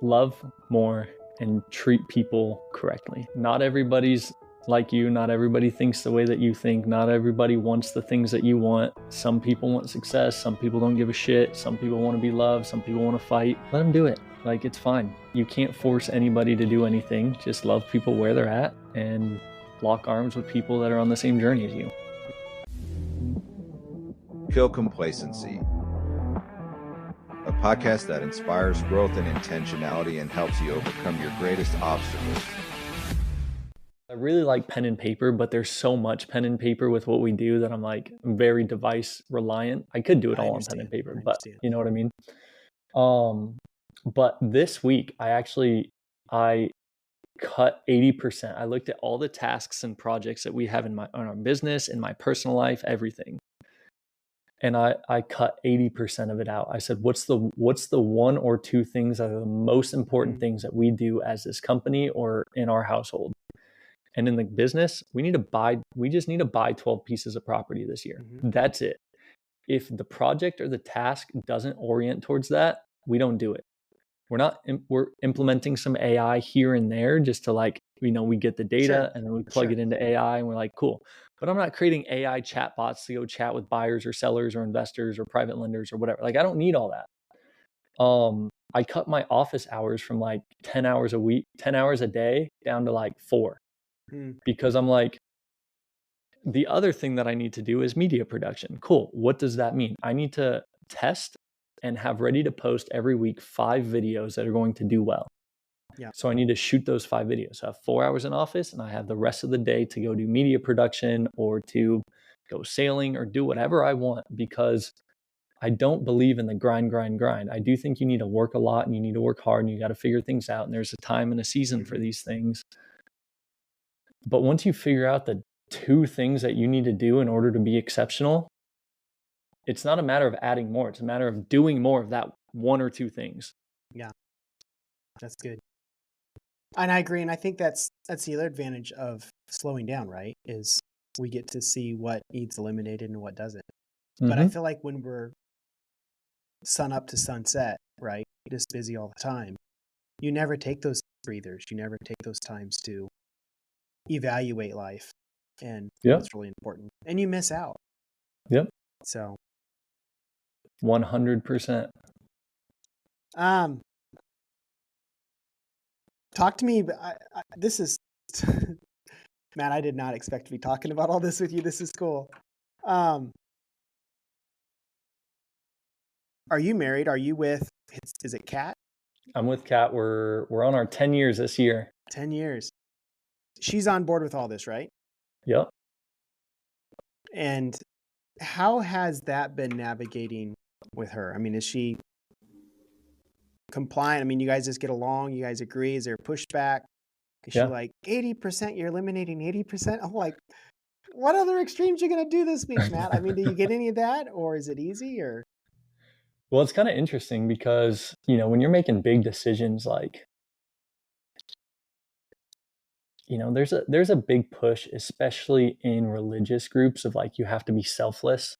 love more and treat people correctly. Not everybody's like you. Not everybody thinks the way that you think. Not everybody wants the things that you want. Some people want success. Some people don't give a shit. Some people want to be loved. Some people want to fight. Let them do it. Like, it's fine. You can't force anybody to do anything. Just love people where they're at and lock arms with people that are on the same journey as you. Kill Complacency, a podcast that inspires growth and intentionality and helps you overcome your greatest obstacles. I really like pen and paper, but there's so much pen and paper with what we do that I'm very device reliant. I could do it all on pen and paper, but you know what I mean? But this week I cut 80%. I looked at all the tasks and projects that we have on our business, in my personal life, everything. And I cut 80% of it out. I said, what's the one or two things that are the most important things that we do as this company or in our household? And in the business, we just need to buy 12 pieces of property this year. Mm-hmm. That's it. If the project or the task doesn't orient towards that, we don't do it. We're implementing some AI here and there just to we get the data and then we plug it into AI and we're like, cool. But I'm not creating AI chatbots to go chat with buyers or sellers or investors or private lenders or whatever. I don't need all that. I cut my office hours from 10 hours a day down to 4 because I'm the other thing that I need to do is media production. Cool. What does that mean? I need to test and have ready to post every week 5 videos that are going to do well. Yeah. So I need to shoot those 5 videos. So I have 4 hours in office and I have the rest of the day to go do media production or to go sailing or do whatever I want, because I don't believe in the grind. I do think you need to work a lot and you need to work hard and you got to figure things out. And there's a time and a season for these things. But once you figure out the 2 things that you need to do in order to be exceptional, it's not a matter of adding more. It's a matter of doing more of that 1 or 2 things. Yeah, that's good. And I agree. And I think that's the other advantage of slowing down, right? Is we get to see what needs eliminated and what doesn't. Mm-hmm. But I feel like when we're sun up to sunset, right, just busy all the time, you never take those breathers. You never take those times to evaluate life. And that's really important. And you miss out. Yep. So 100%. Talk to me. This is, Matt, I did not expect to be talking about all this with you. This is cool. Are you married? Are you with, is it Kat? I'm with Kat. We're on our 10 years this year. 10 years. She's on board with all this, right? Yep. And how has that been navigating with her? I mean, is she compliant? I mean, you guys just get along? You guys agree? Is there pushback? Is she 80%? You're eliminating 80%? I'm like, what other extremes are you going to do this week, Matt? I mean, do you get any of that, or is it easy? Or well, it's kind of interesting because when you're making big decisions, there's a big push, especially in religious groups, of you have to be selfless.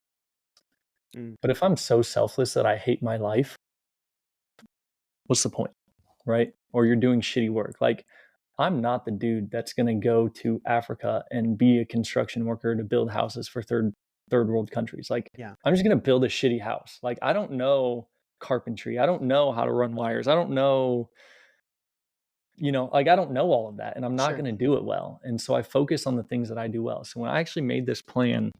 But if I'm so selfless that I hate my life, what's the point, right? Or you're doing shitty work. I'm not the dude that's going to go to Africa and be a construction worker to build houses for third world countries. I'm just going to build a shitty house. I don't know carpentry. I don't know how to run wires. I don't know, I don't know all of that, and I'm not going to do it well. And so I focus on the things that I do well. So when I actually made this plan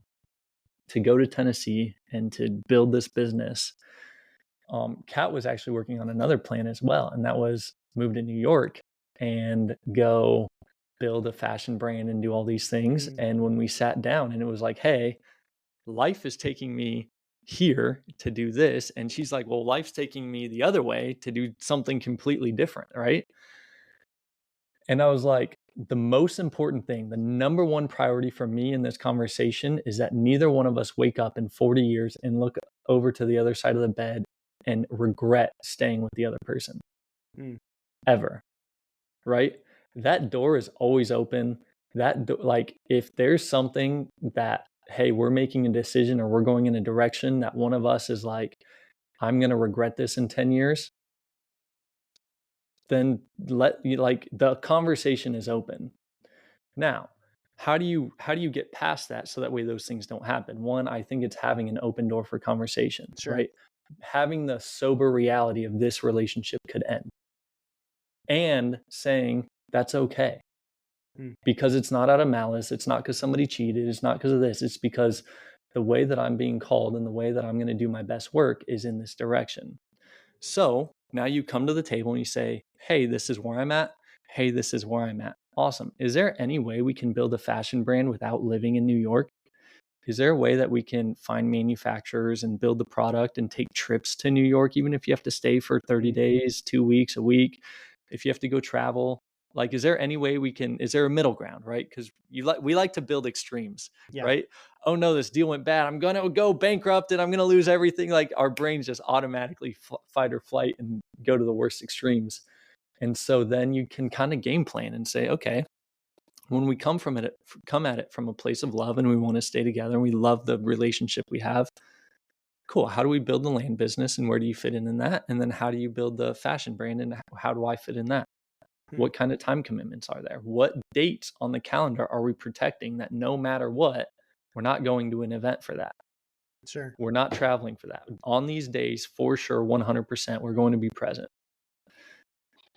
to go to Tennessee and to build this business, Kat was actually working on another plan as well. And that was move to New York and go build a fashion brand and do all these things. And when we sat down and it was hey, life is taking me here to do this. And she's like, well, life's taking me the other way to do something completely different. Right. And I was like, the most important thing, the number one priority for me in this conversation is that neither one of us wake up in 40 years and look over to the other side of the bed and regret staying with the other person. Ever. Right? That door is always open. If there's something that, hey, we're making a decision or we're going in a direction that one of us is I'm going to regret this in 10 years. then the conversation is open. Now, how do you get past that so that way those things don't happen? One, I think it's having an open door for conversation, Sure. right? Having the sober reality of this relationship could end, and saying that's okay. Because it's not out of malice. It's not because somebody cheated. It's not because of this. It's because the way that I'm being called and the way that I'm going to do my best work is in this direction. So now you come to the table and you say, hey, this is where I'm at. Hey, this is where I'm at. Awesome. Is there any way we can build a fashion brand without living in New York? Is there a way that we can find manufacturers and build the product and take trips to New York, even if you have to stay for 30 days, 2 weeks, a week, if you have to go travel? Like, is there any way is there a middle ground, right? Because we like to build extremes, right? Oh no, this deal went bad. I'm going to go bankrupt and I'm going to lose everything. Like, our brains just automatically fight or flight and go to the worst extremes. And so then you can kind of game plan and say, okay, when we come at it from a place of love and we want to stay together and we love the relationship we have, cool. How do we build the land business and where do you fit in that? And then how do you build the fashion brand and how do I fit in that? What kind of time commitments are there? What dates on the calendar are we protecting that no matter what, we're not going to an event for that? Sure. We're not traveling for that. On these days, for sure, 100%, we're going to be present.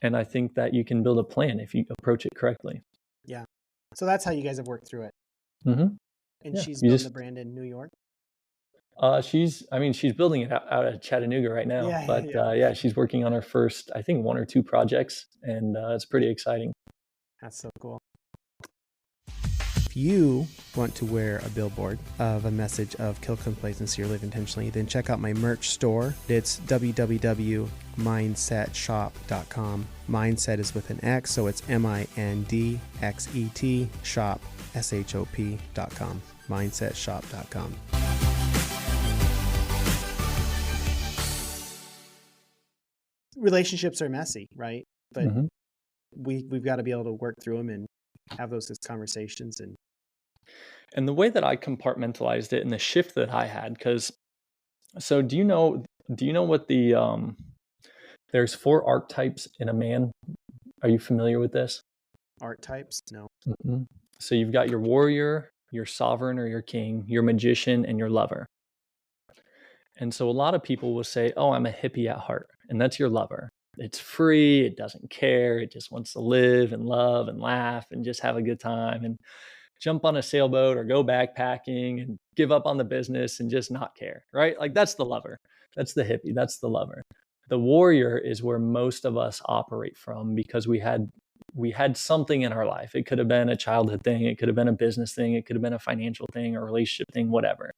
And I think that you can build a plan if you approach it correctly. Yeah. So that's how you guys have worked through it. Mm-hmm. And she's building the brand in New York? She's building it out of Chattanooga right now. She's working on her first, I think, 1 or 2 projects, and it's pretty exciting. That's so cool. If you want to wear a billboard of a message of kill complacency or live intentionally, then check out my merch store. It's www.mindsetshop.com. Mindset is with an X, so it's MINDXET shop, SHOP.com. Mindsetshop.com. Relationships are messy, right? But we've got to be able to work through them and have those conversations. And the way that I compartmentalized it and the shift that I had, so do you know what there's 4 archetypes in a man? Are you familiar with this? Archetypes? No. Mm-hmm. So you've got your warrior, your sovereign or your king, your magician, and your lover. And so a lot of people will say, oh, I'm a hippie at heart. And that's your lover. It's free. It doesn't care. It just wants to live and love and laugh and just have a good time and jump on a sailboat or go backpacking and give up on the business and just not care, right? Like, that's the lover. That's the hippie. That's the lover. The warrior is where most of us operate from because we had something in our life. It could have been a childhood thing. It could have been a business thing. It could have been a financial thing or a relationship thing, whatever.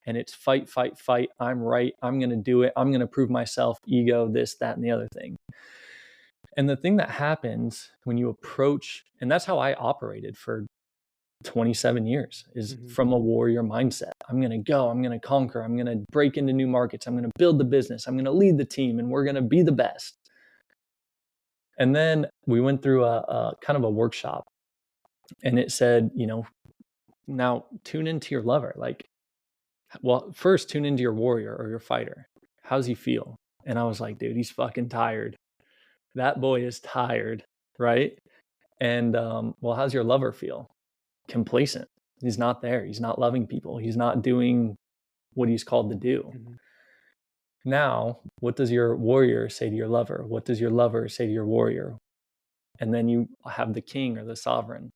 And it's fight, fight, fight. I'm right. I'm going to do it. I'm going to prove myself, ego, this, that, and the other thing. And the thing that happens when you approach, and that's how I operated for 27 years, is from a warrior mindset. I'm going to go, I'm going to conquer, I'm going to break into new markets. I'm going to build the business. I'm going to lead the team and we're going to be the best. And then we went through a kind of a workshop and it said, now tune into your lover. Like, well, first tune into your warrior or your fighter. How's he feel? And I was like, dude, he's fucking tired. That boy is tired, right? And well, how's your lover feel? Complacent. He's not there. He's not loving people. He's not doing what he's called to do. Now, what does your warrior say to your lover? What does your lover say to your warrior? And then you have the king or the sovereign.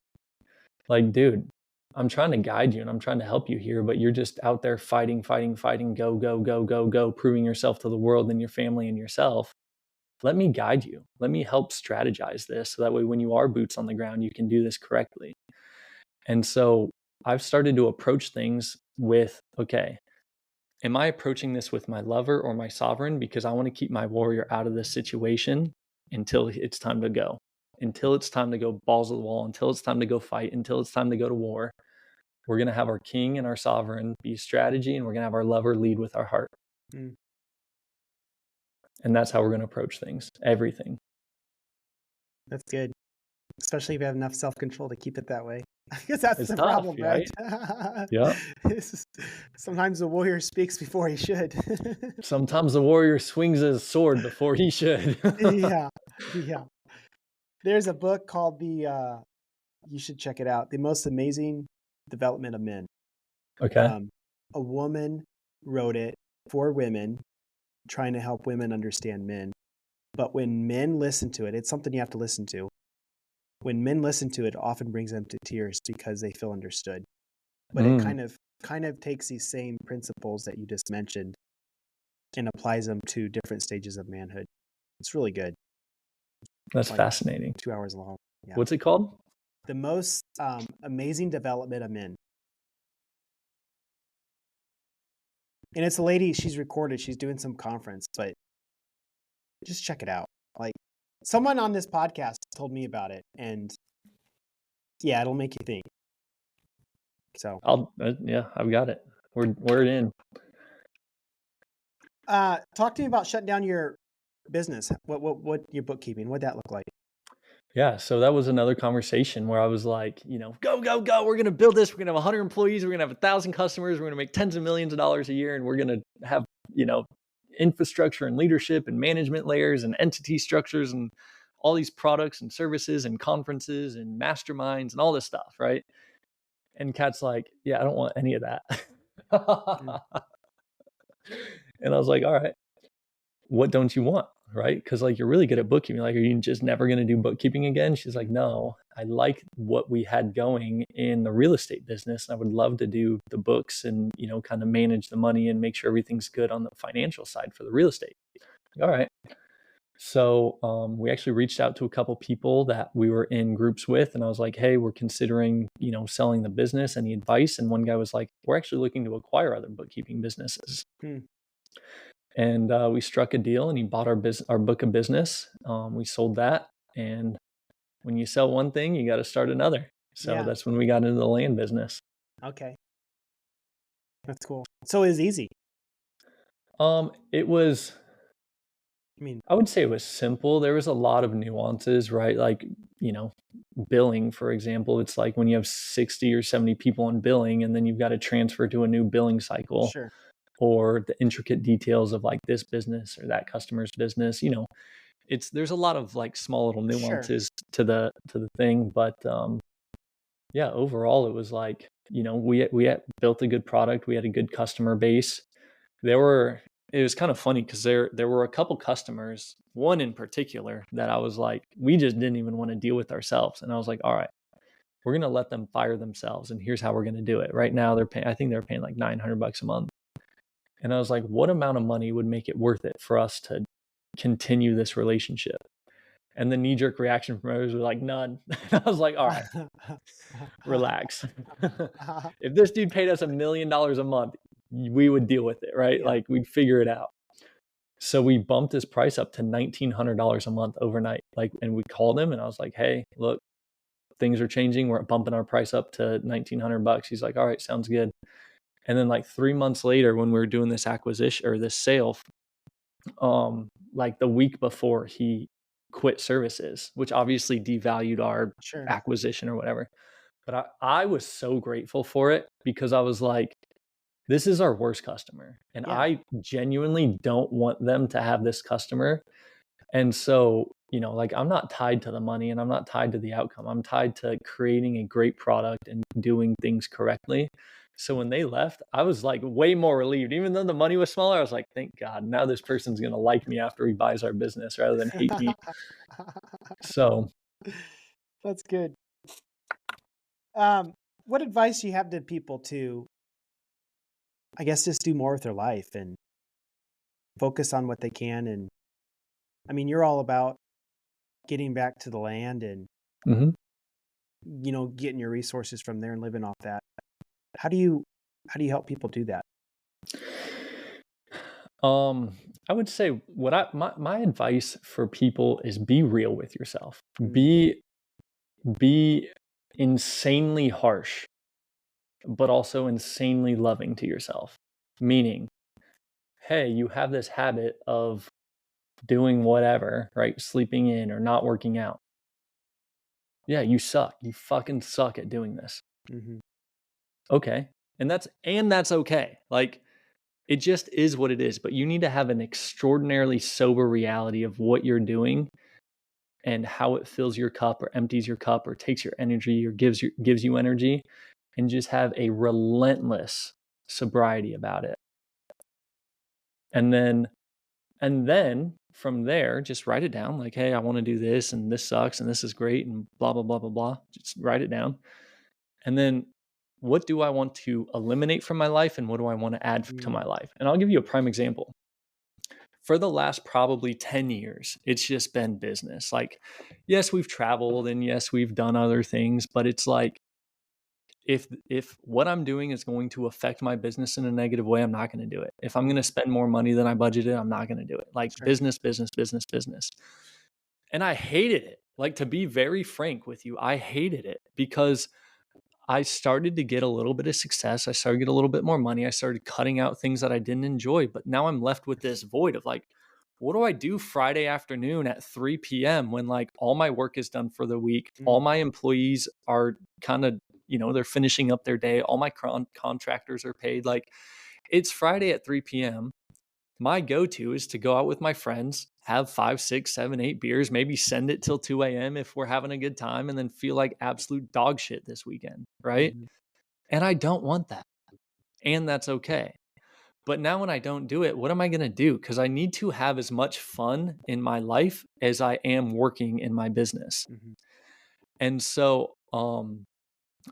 Like, dude, I'm trying to guide you and I'm trying to help you here, but you're just out there fighting, go, go, go, go, go, proving yourself to the world and your family and yourself. Let me guide you. Let me help strategize this so that way when you are boots on the ground, you can do this correctly. And so I've started to approach things with, okay, am I approaching this with my lover or my sovereign? Because I want to keep my warrior out of this situation until it's time to go, until it's time to go balls to the wall, until it's time to go fight, until it's time to go to war. We're going to have our king and our sovereign be strategy, and we're going to have our lover lead with our heart. And that's how we're going to approach things, everything. That's good. Especially if you have enough self-control to keep it that way. Because that's It's the tough, problem, right? Yeah. Sometimes the warrior speaks before he should. Sometimes the warrior swings his sword before he should. Yeah. There's a book called you should check it out. The Most Amazing Development of Men. Okay. A woman wrote it for women, trying to help women understand men. But when men listen to it, it's something you have to listen to. When men listen to it, it often brings them to tears because they feel understood. But it kind of takes these same principles that you just mentioned and applies them to different stages of manhood. It's really good. That's like fascinating. 2 hours long. Yeah. What's it called? The Most Amazing Development of Men. And it's a lady, she's recorded, she's doing some conference, but just check it out. Like, someone on this podcast told me about it, and yeah, it'll make you think. So I've got it. We're in. Talk to me about shutting down your business. What your bookkeeping? What'd that look like? Yeah, so that was another conversation where I was like, go, go, go. We're going to build this. We're going to have 100 employees. We're going to have 1,000 customers. We're going to make tens of millions of dollars a year. And we're going to have, infrastructure and leadership and management layers and entity structures and all these products and services and conferences and masterminds and all this stuff, right? And Kat's like, yeah, I don't want any of that. And I was like, all right, what don't you want? Right? Because you're really good at bookkeeping. Are you just never going to do bookkeeping again? She's like, no, I like what we had going in the real estate business. I would love to do the books and, kind of manage the money and make sure everything's good on the financial side for the real estate. All right. So we actually reached out to a couple people that we were in groups with. And I was like, hey, we're considering, selling the business. Any advice? And one guy was like, we're actually looking to acquire other bookkeeping businesses. And we struck a deal, and he bought our book of business. We sold that, and when you sell one thing, you got to start another. So that's when we got into the land business. Okay, that's cool. So it was easy. It was. I would say it was simple. There was a lot of nuances, right? Billing, for example. It's like when you have 60 or 70 people in billing, and then you've got to transfer to a new billing cycle. Sure. Or the intricate details of this business or that customer's business, there's a lot of small little nuances to the thing. But overall it was we had built a good product. We had a good customer base. It was kind of funny because there were a couple customers, one in particular that I was like, we just didn't even want to deal with ourselves. And I was like, all right, we're going to let them fire themselves. And here's how we're going to do it. Right now I think they're paying like $900 a month. And I was like, what amount of money would make it worth it for us to continue this relationship? And the knee-jerk reaction from others was like, none. I was like, all right, relax. If this dude paid us $1 million a month, we would deal with it, right? Yeah. We'd figure it out. So we bumped his price up to $1,900 a month overnight. And we called him and I was like, hey, look, things are changing. We're bumping our price up to $1,900. He's like, all right, sounds good. And then 3 months later, when we were doing this acquisition or this sale, the week before, he quit services, which obviously devalued our acquisition or whatever. But I was so grateful for it because I was like, this is our worst customer. And I genuinely don't want them to have this customer. And so, I'm not tied to the money and I'm not tied to the outcome. I'm tied to creating a great product and doing things correctly. So when they left, I was way more relieved. Even though the money was smaller, I was like, thank God, now this person's going to like me after he buys our business rather than hate me. So that's good. What advice do you have to people to, I guess, just do more with their life and focus on what they can? And you're all about getting back to the land and, getting your resources from there and living off that. How do you help people do that? I would say my advice for people is be real with yourself. Be insanely harsh, but also insanely loving to yourself. Meaning, hey, you have this habit of doing whatever, right? Sleeping in or not working out. Yeah, you suck. You fucking suck at doing this. Okay. And that's okay. It just is what it is, but you need to have an extraordinarily sober reality of what you're doing and how it fills your cup or empties your cup or takes your energy or gives you energy, and just have a relentless sobriety about it. And then from there, just write it down like, hey, I want to do this and this sucks and this is great and blah, blah, blah, blah, blah. Just write it down. And then what do I want to eliminate from my life and what do I want to add to my life? And I'll give you a prime example. For the last probably 10 years, it's just been business. Like, yes, we've traveled and yes, we've done other things, but it's like, if what I'm doing is going to affect my business in a negative way, I'm not going to do it. If I'm going to spend more money than I budgeted, I'm not going to do it. Like business, business, business, business. And I hated it. Like, to be very frank with you, I hated it because I started to get a little bit of success. I started to get a little bit more money. I started cutting out things that I didn't enjoy. But now I'm left with this void of like, what do I do Friday afternoon at 3 p.m. when like all my work is done for the week? All my employees are kind of, they're finishing up their day. All my contractors are paid. Like, it's Friday at 3 p.m. My go-to is to go out with my friends, have 5, 6, 7, 8 beers, maybe send it till 2 a.m. if we're having a good time, and then feel like absolute dog shit this weekend, right? And I don't want that. And that's okay. But now when I don't do it, what am I going to do? Because I need to have as much fun in my life as I am working in my business. And so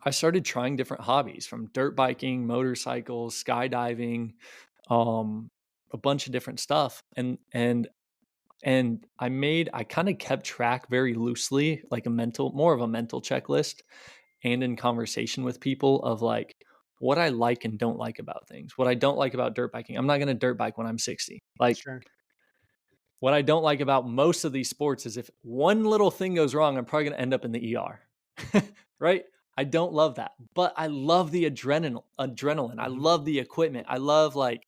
I started trying different hobbies, from dirt biking, motorcycles, skydiving, a bunch of different stuff. And I kind of kept track very loosely, like more of a mental checklist, and in conversation with people of like what I like and don't like about things. What I don't like about dirt biking, I'm not going to dirt bike when I'm 60. Like, what I don't like about most of these sports is if one little thing goes wrong, I'm probably going to end up in the ER. Right? I don't love that, but I love the adrenaline. I love the equipment. I love like,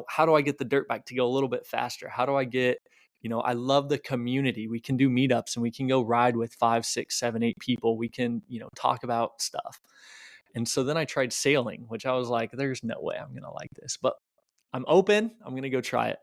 how do I get the dirt bike to go a little bit faster? How do I get, I love the community. We can do meetups and we can go ride with 5, 6, 7, 8 people. We can, talk about stuff. And so then I tried sailing, which I was like, there's no way I'm going to like this, but I'm open. I'm going to go try it.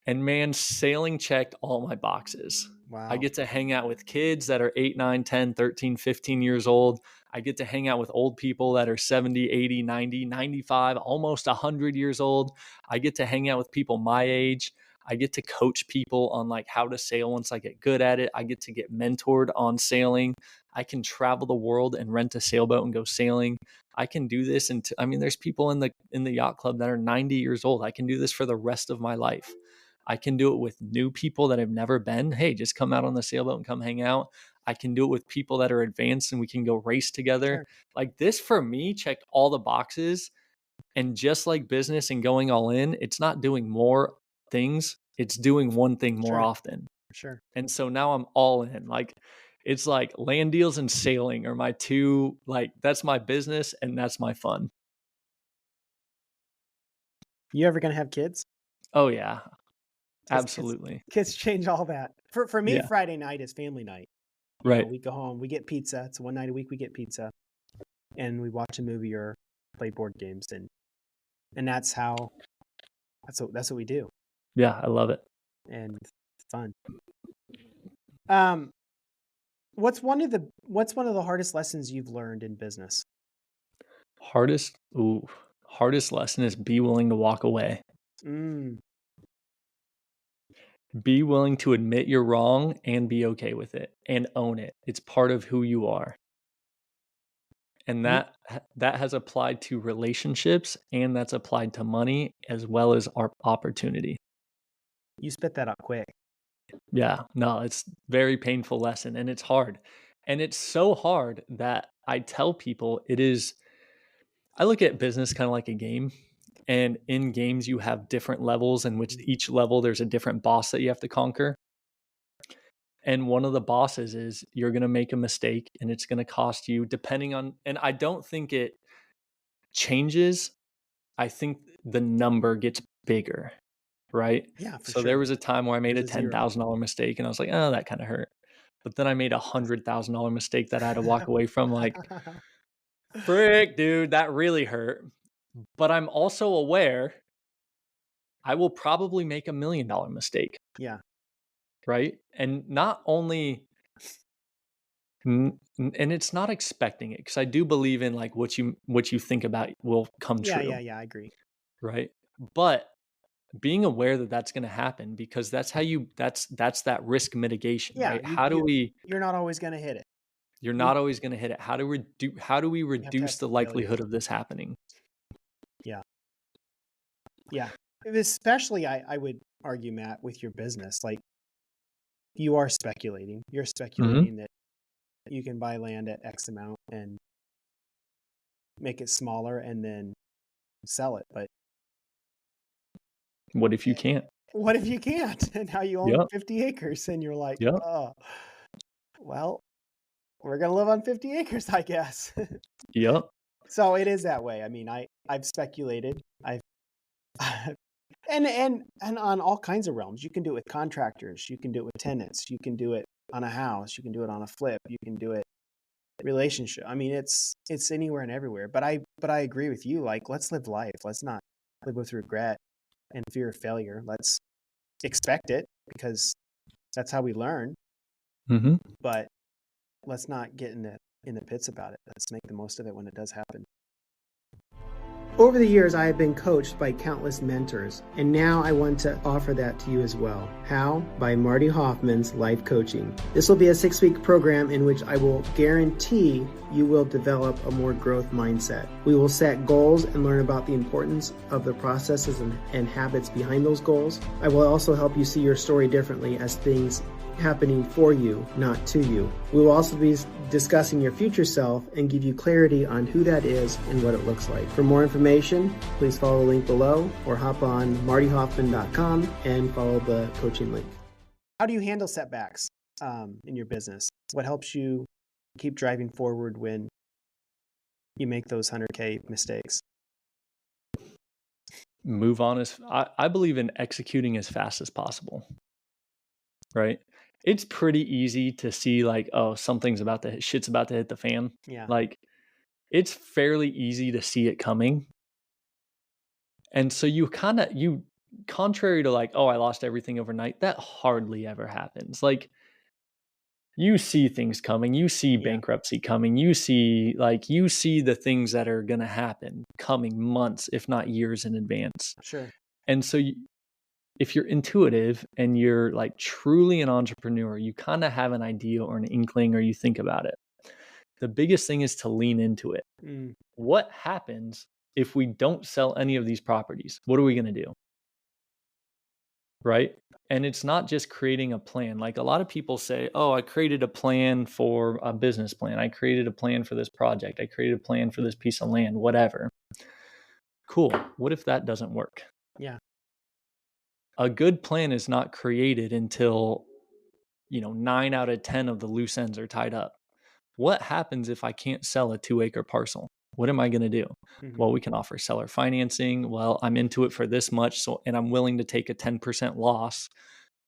And man, sailing checked all my boxes. Wow. I get to hang out with kids that are 8, 9, 10, 13, 15 years old. I get to hang out with old people that are 70, 80, 90, 95, almost 100 years old. I get to hang out with people my age. I get to coach people on like how to sail once I get good at it. I get to get mentored on sailing. I can travel the world and rent a sailboat and go sailing. I can do this. And there's people in the yacht club that are 90 years old. I can do this for the rest of my life. I can do it with new people that have never been. Hey, just come out on the sailboat and come hang out. I can do it with people that are advanced and we can go race together. Like, this for me checked all the boxes. And just like business and going all in, it's not doing more things. It's doing one thing more often. And so now I'm all in. Like, it's like land deals and sailing are my two, like, that's my business and that's my fun. You ever going to have kids? Oh yeah. Absolutely. Kids change all that. For me, Friday night is family night. Right. We go home, we get pizza. It's one night a week we get pizza, and we watch a movie or play board games, and that's what we do. Yeah, I love it. And it's fun. What's one of the hardest lessons you've learned in business? Hardest lesson is be willing to walk away. Be willing to admit you're wrong and be okay with it and own it. It's part of who you are. And that has applied to relationships, and that's applied to money as well as our opportunity. You spit that out quick. Yeah, no, it's a very painful lesson, and it's hard. And it's so hard that I tell people I look at business kind of like a game. And in games, you have different levels in which each level there's a different boss that you have to conquer. And one of the bosses is you're going to make a mistake and it's going to cost you and I don't think it changes. I think the number gets bigger, right? Yeah, for so sure. There was a time where I made a $10,000 mistake and I was like, oh, that kind of hurt. But then I made a $100,000 mistake that I had to walk away from, like, frick, dude, that really hurt. But I'm also aware I will probably make $1 million mistake. Yeah. right? And not only, and it's not expecting it, because I do believe in like what you think about will come Yeah, true, yeah, I agree. right? But being aware that that's going to happen, because that's how that's that risk mitigation, Yeah, right? How do we you're not always going to hit it. You're You not always going to hit it. How do we you have to have reduce the some failures. likelihood of this happening? Yeah. Yeah. Especially, I would argue, Matt, with your business, like you are speculating. You're speculating that you can buy land at X amount and make it smaller and then sell it. But What if you can't? what if you can't? And now you own Yep. 50 acres and you're like, Yep. oh, well, we're going to live on 50 acres, I guess. Yep. So it is that way. I mean, I've speculated. I've and on all kinds of realms. You can do it with contractors, you can do it with tenants, you can do it on a house, you can do it on a flip, you can do it relationship. I mean, it's anywhere and everywhere. But I agree with you. Like, let's live life. Let's not live with regret and fear of failure. Let's expect it, because that's how we learn. Mm-hmm. But let's not get in the pits about it. Let's make the most of it when it does happen. Over the years, I have been coached by countless mentors, and now I want to offer that to you as well. How? By Marty Hofmann's Life Coaching. This will be a 6-week program in which I will guarantee you will develop a more growth mindset. We will set goals and learn about the importance of the processes and habits behind those goals. I will also help you see your story differently as things happening for you, not to you. We will also be discussing your future self and give you clarity on who that is and what it looks like. For more information, please follow the link below or hop on martyhoffman.com and follow the coaching link. How do you handle setbacks in your business? What helps you keep driving forward when you make those 100K mistakes? Move on. I believe in executing as fast as possible, right? It's pretty easy to see like, oh, shit's about to hit the fan. Yeah. Like, it's fairly easy to see it coming. And so you contrary to like, oh, I lost everything overnight, that hardly ever happens. Like, you see things coming, you see bankruptcy coming, you see the things that are going to happen coming months, if not years in advance. Sure. And so if you're intuitive and you're like truly an entrepreneur, you kind of have an idea or an inkling, or you think about it. The biggest thing is to lean into it. What happens if we don't sell any of these properties? What are we going to do? Right? And it's not just creating a plan. Like, a lot of people say, oh, I created a plan for a business plan. I created a plan for this project. I created a plan for this piece of land, whatever. Cool. What if that doesn't work? Yeah. A good plan is not created until, 9 out of 10 of the loose ends are tied up. What happens if I can't sell a 2-acre parcel? What am I going to do? Well, we can offer seller financing. Well, I'm into it for this much, and I'm willing to take a 10% loss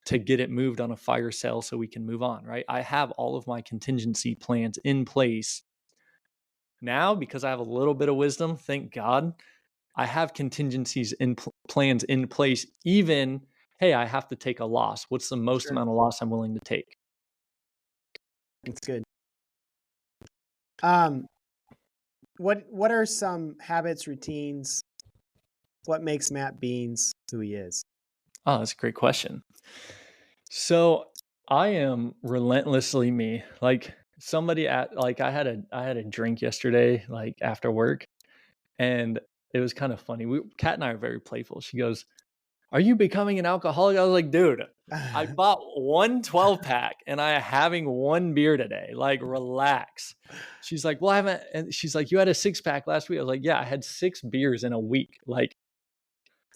to get it moved on a fire sale so we can move on, right? I have all of my contingency plans in place now, because I have a little bit of wisdom, thank God. I have contingencies plans in place. Even, hey, I have to take a loss. What's the most amount of loss I'm willing to take? That's good. What are some habits, routines? What makes Matt Beans who he is? Oh, that's a great question. So I am relentlessly me. Like, I had a drink yesterday, like after work, and it was kind of funny. Kat and I are very playful. She goes, "Are you becoming an alcoholic?" I was like, "Dude, I bought one 12-pack and I am having one beer today. Like, relax." She's like, "Well, I haven't." And she's like, "You had a 6-pack last week." I was like, "Yeah, I had 6 beers in a week." Like,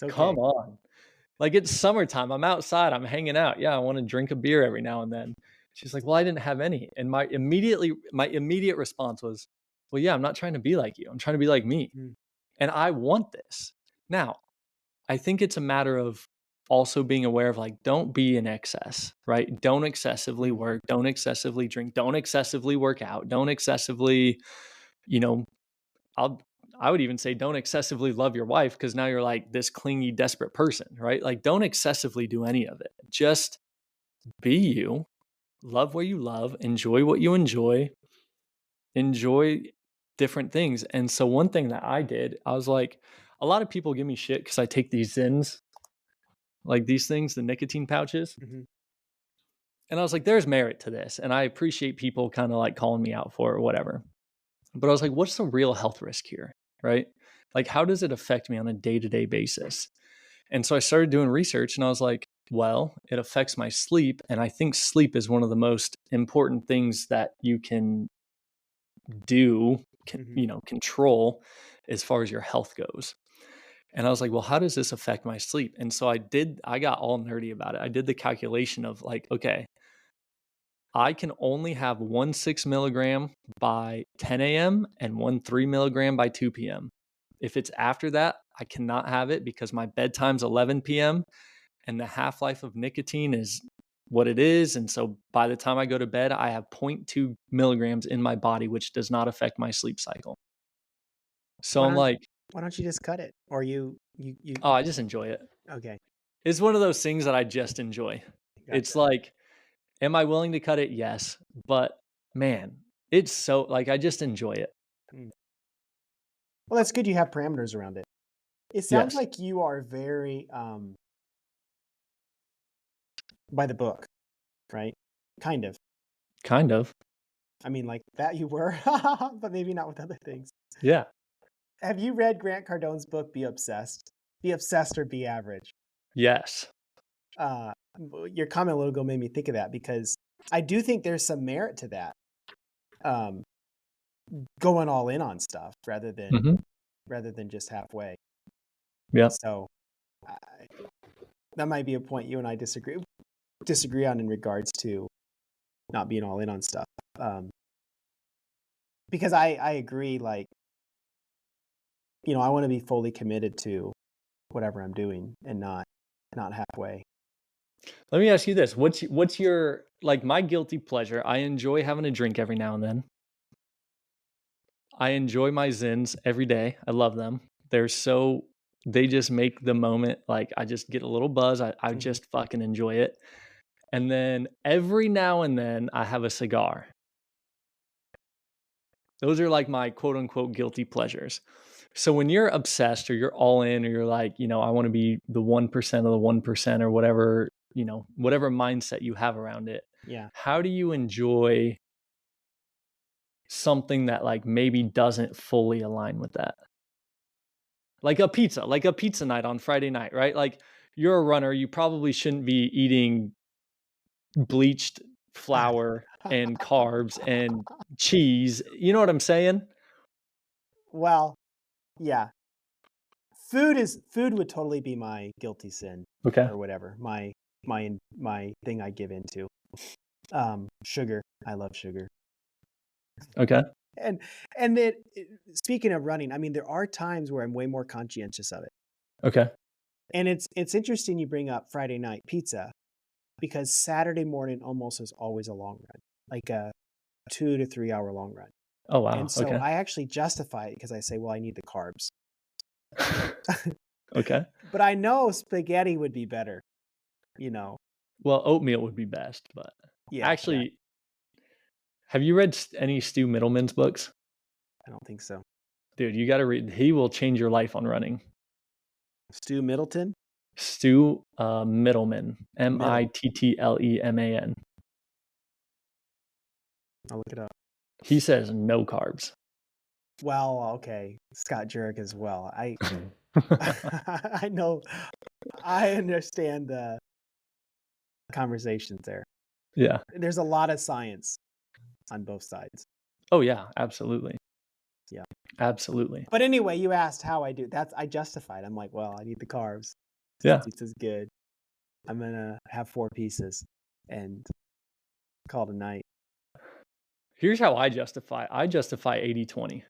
Okay. come on. Like, it's summertime. I'm outside. I'm hanging out. Yeah, I want to drink a beer every now and then. She's like, "Well, I didn't have any." And my immediate response was, "Well, yeah, I'm not trying to be like you. I'm trying to be like me. And I want this." Now, I think it's a matter of also being aware of, like, don't be in excess, right? Don't excessively work. Don't excessively drink. Don't excessively work out. Don't excessively, I would even say don't excessively love your wife, because now you're like this clingy, desperate person, right? Like, don't excessively do any of it. Just be you, love what you love, enjoy what you enjoy different things. And so one thing that I did, I was like, a lot of people give me shit because I take these Zins, like these things, the nicotine pouches. Mm-hmm. And I was like, there's merit to this. And I appreciate people kind of like calling me out for it or whatever. But I was like, what's the real health risk here? Right? Like, how does it affect me on a day-to-day basis? And so I started doing research and I was like, well, it affects my sleep. And I think sleep is one of the most important things that you can do, control as far as your health goes. And I was like, well, how does this affect my sleep? And so I got all nerdy about it. I did the calculation of like, okay, I can only have 1 6 milligram by 10 a.m. and 1 3 milligram by 2 p.m. If it's after that, I cannot have it because my bedtime's 11 p.m. and the half-life of nicotine is what it is. And so by the time I go to bed, I have 0.2 milligrams in my body, which does not affect my sleep cycle. So I'm like, why don't you just cut it? Or you oh, I just enjoy it. Okay. It's one of those things that I just enjoy. Gotcha. It's like, am I willing to cut it? Yes. But man, it's so like, I just enjoy it. Well, that's good. You have parameters around it. It sounds Yes. like you are very by the book, right? Kind of. I mean, like that you were, but maybe not with other things. Yeah. Have you read Grant Cardone's book, Be Obsessed? Be Obsessed or Be Average? Yes. Your comment a little ago made me think of that because I do think there's some merit to that. Going all in on stuff rather than just halfway. Yeah. So that might be a point you and I disagree on in regards to not being all in on stuff. Because I agree, like, I want to be fully committed to whatever I'm doing and not halfway. Let me ask you this. What's your, like, my guilty pleasure? I enjoy having a drink every now and then. I enjoy my Zins every day. I love them. They just make the moment, like, I just get a little buzz. I just fucking enjoy it. And then every now and then I have a cigar. Those are like my quote unquote guilty pleasures. So when you're obsessed or you're all in or you're like, I want to be the 1% of the 1% or whatever, whatever mindset you have around it. Yeah. How do you enjoy something that like maybe doesn't fully align with that? Like a pizza night on Friday night, right? Like you're a runner, you probably shouldn't be eating bleached flour and carbs and cheese. You know what I'm saying? Well, yeah. Food would totally be my guilty sin. Okay. Or whatever. My thing I give into. Sugar. I love sugar. Okay. And speaking of running, I mean, there are times where I'm way more conscientious of it. Okay. And it's interesting you bring up Friday night pizza because Saturday morning almost is always a long run, like a 2 to 3 hour long run. Oh, wow. And so okay. I actually justify it because I say, well, I need the carbs. Okay. But I know spaghetti would be better, Well, oatmeal would be best, but yeah. actually, have you read any Stu Middleman's books? I don't think so. Dude, you got to read. He will change your life on running. Stu Middleton? Stu Middleman. Mittleman. I'll look it up. He says no carbs. Well, okay. Scott Jurek as well. I know. I understand the conversations there. Yeah. There's a lot of science on both sides. Oh, yeah. Absolutely. Yeah. Absolutely. But anyway, you asked how I do. I justified. I'm like, well, I need the carbs. Yeah. Pizza's good. I'm going to have 4 pieces and call it a night. Here's how I justify. I justify 80-20.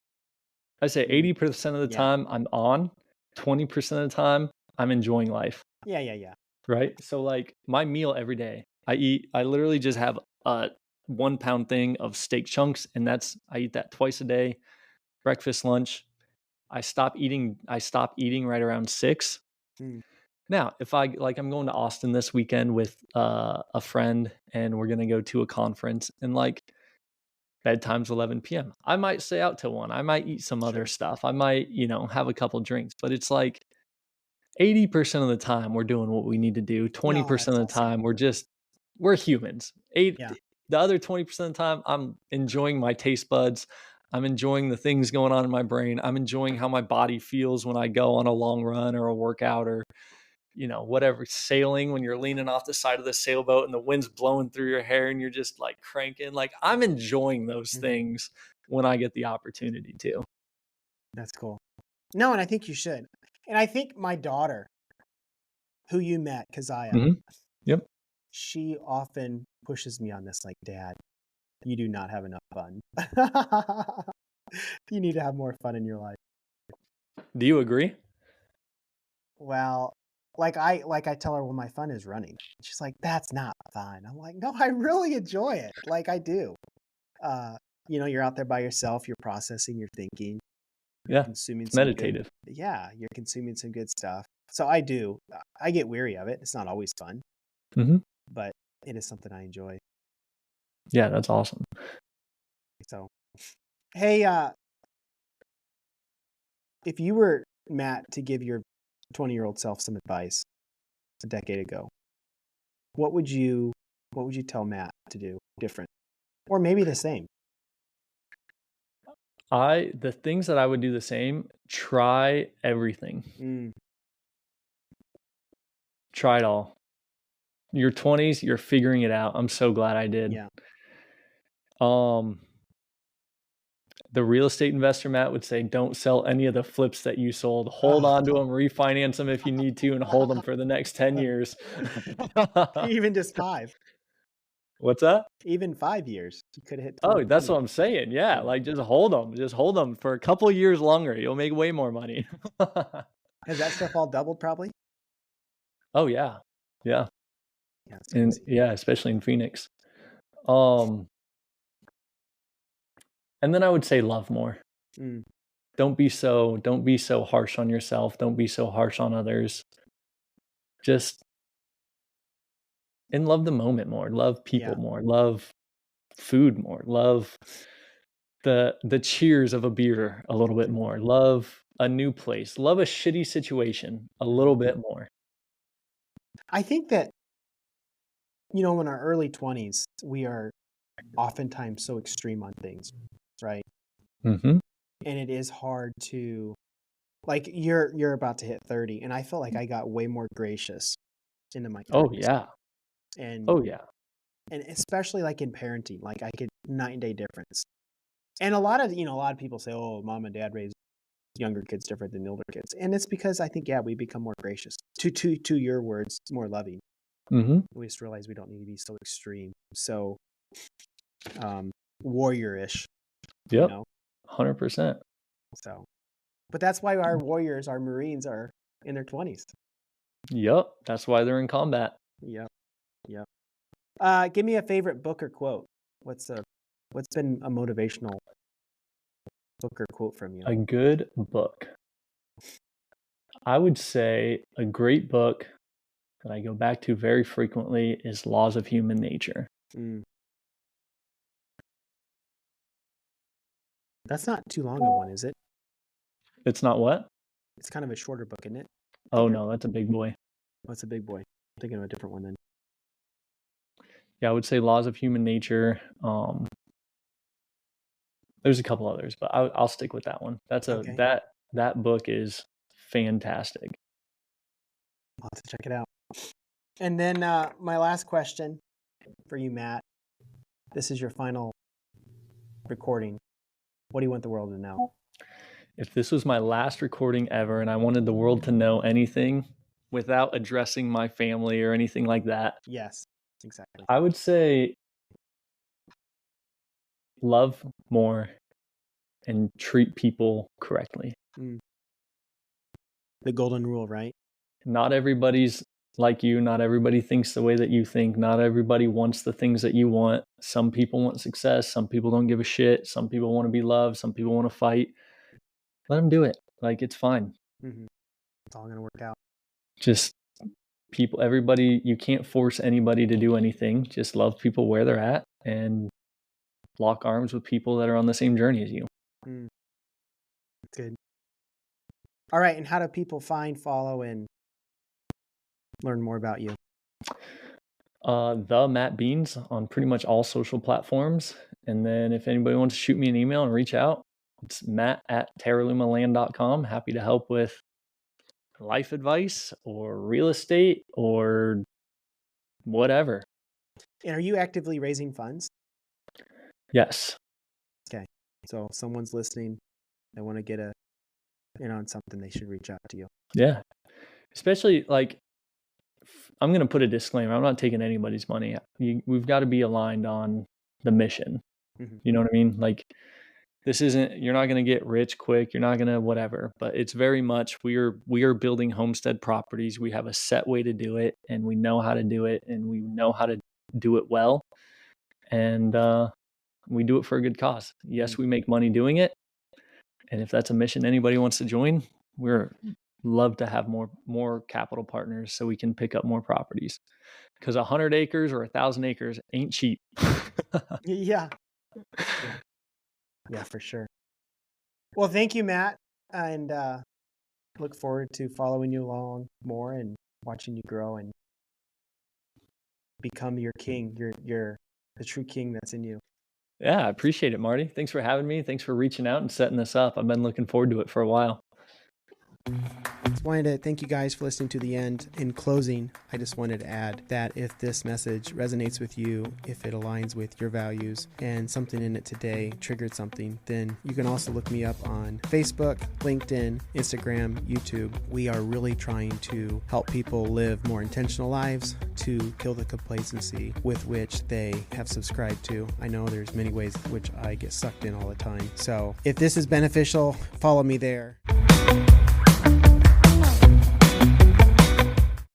I say 80% of the time I'm on, 20% of the time I'm enjoying life. Yeah. Right? So like my meal every day, I literally just have a 1 pound thing of steak chunks, and I eat that twice a day, breakfast, lunch. I stop eating right around 6. Now, if I'm going to Austin this weekend with a friend and we're going to go to a conference and like bedtime's 11 p.m. I might stay out till 1. I might eat some other stuff. I might, have a couple drinks, but it's like 80% of the time we're doing what we need to do. 20% of the time we're humans. The other 20% of the time I'm enjoying my taste buds. I'm enjoying the things going on in my brain. I'm enjoying how my body feels when I go on a long run or a workout or whatever, sailing, when you're leaning off the side of the sailboat and the wind's blowing through your hair and you're just like cranking. Like I'm enjoying those things when I get the opportunity to. That's cool. No, and I think you should. And I think my daughter, who you met, Keziah, Yep. she often pushes me on this, like, Dad, you do not have enough fun. You need to have more fun in your life. Do you agree? Well, like I tell her when my fun is running. She's like, that's not fun. I'm like, no, I really enjoy it. Like I do. You're out there by yourself, you're processing, you're thinking. Yeah. Consuming it's meditative. You're consuming some good stuff. So I do. I get weary of it. It's not always fun. But it is something I enjoy. Yeah, that's awesome. So, hey, if you were, Matt, to give your 20-year-old self some advice a decade ago, what would you tell Matt to do different? Or maybe the same? The things that I would do the same, try everything. Try it all. Your 20s, you're figuring it out. I'm so glad I did. Yeah. The real estate investor, Matt, would say, don't sell any of the flips that you sold. Hold on to them, refinance them if you need to, and hold them for the next 10 years. Even just 5. What's that? Even 5 years. You could have hit 20. Oh, that's what I'm saying. Yeah, like just hold them. Just hold them for a couple years longer. You'll make way more money. Has that stuff all doubled probably? Oh, yeah. Yeah. Yeah, and yeah, especially in Phoenix. And then I would say love more. Don't be so harsh on yourself. Don't be so harsh on others. Just and love the moment more. Love people more. Love food more. Love the cheers of a beer a little bit more. Love a new place. Love a shitty situation a little bit more. I think that in our early 20s, we are oftentimes so extreme on things, right? And it is hard to, like, you're about to hit 30, and I feel like I got way more gracious into my 30s. Oh yeah. And especially like in parenting, like I could night and day difference. And a lot of people say, oh, mom and dad raised younger kids different than the older kids, and it's because I think we become more gracious. To your words, more loving. We just realize we don't need to be so extreme, so warrior-ish. Yep. 100%. So, but that's why our warriors, our Marines, are in their 20s. Yep. That's why they're in combat. Yep. Give me a favorite book or quote. What's been a motivational book or quote from you? A good book. I would say a great book that I go back to very frequently is Laws of Human Nature. That's not too long of one, is it? It's not what? It's kind of a shorter book, isn't it? Oh, no, that's a big boy. Oh, it's a big boy. I'm thinking of a different one then. Yeah, I would say Laws of Human Nature. There's a couple others, but I'll stick with that one. That book is fantastic. I'll have to check it out. And then my last question for you, Matt. This is your final recording. What do you want the world to know? If this was my last recording ever and I wanted the world to know anything without addressing my family or anything like that. Yes, exactly. I would say love more and treat people correctly. The golden rule, right? Not everybody's like you. Not everybody thinks the way that you think. Not everybody wants the things that you want. Some people want success. Some people don't give a shit. Some people want to be loved. Some people want to fight. Let them do it. Like, it's fine. It's all going to work out. Just people, everybody, you can't force anybody to do anything. Just love people where they're at and lock arms with people that are on the same journey as you. Good. All right. And how do people find, follow, and learn more about you? The Matt Beans on pretty much all social platforms. And then if anybody wants to shoot me an email and reach out, it's matt@terralumaland.com. Happy to help with life advice or real estate or whatever. And are you actively raising funds? Yes. Okay. So if someone's listening, they want to get in on something, they should reach out to you. Yeah. Especially like, I'm going to put a disclaimer. I'm not taking anybody's money. We've got to be aligned on the mission. Mm-hmm. You know what I mean? Like, this isn't, you're not going to get rich quick. You're not going to whatever, but it's very much, we are building homestead properties. We have a set way to do it, and we know how to do it, and we know how to do it well. And we do it for a good cause. Yes, we make money doing it. And if that's a mission anybody wants to join, we're love to have more capital partners so we can pick up more properties, because 100 acres or 1,000 acres ain't cheap. Yeah, for sure. Well, thank you, Matt, and look forward to following you along more and watching you grow and become your king. You're the true king that's in you. Yeah, I appreciate it, Marty. Thanks for having me. Thanks for reaching out and setting this up. I've been looking forward to it for a while. Just wanted to thank you guys for listening to the end. In closing, I just wanted to add that if this message resonates with you, if it aligns with your values and something in it today triggered something, then you can also look me up on Facebook, LinkedIn, Instagram, YouTube. We are really trying to help people live more intentional lives to kill the complacency with which they have subscribed to. I know there's many ways which I get sucked in all the time. So if this is beneficial, follow me there.